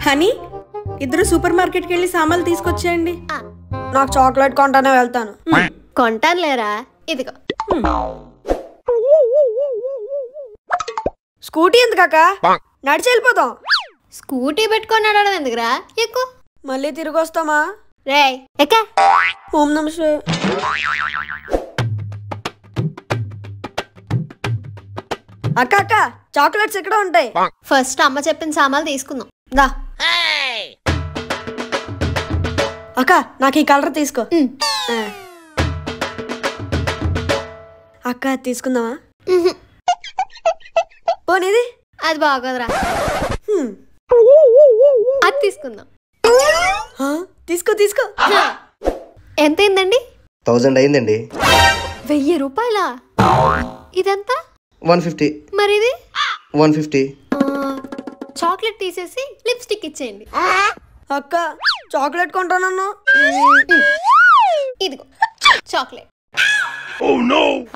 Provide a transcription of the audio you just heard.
Honey ఇద్దరు super మార్కెట్కి వెళ్ళి సామాన్లు తీసుకొచ్చేయండి. నాకు చాక్లెట్ కొంటానే వెళ్తాను. కొంటాను లేరా, ఇదిగో. స్కూటీ ఎందుకక్క, నడిచి వెళ్ళిపోతాం. స్కూటీ పెట్టుకొని నడవడం ఎందుకురా, ఎక్కువ. మళ్ళీ తిరిగి వస్తామా? రే ఎక్క. ఓం నమస్తే. అక్క అక్క చాక్లెట్స్ ఎక్కడ ఉంటాయి? ఫస్ట్ అమ్మ చెప్పిన సామాన్లు తీసుకుందాం దా. అక్క నాకు ఈ కలర్ తీసుకో. అక్క తీసుకుందామా? పోనీది అది బాగోదురా, అది తీసుకుందాం. తీసుకో తీసుకో. ఎంత అయిందండి? 1000 అయిందండి. 1000 రూపాయలా? ఇదంతా 150. మరి ఇది 150. చాక్లెట్ తీసేసి లిప్స్టిక్ ఇచ్చేయండి. అక్క చాక్లెట్ కొంటానన్నా. ఇదిగో చాక్లెట్. Oh no!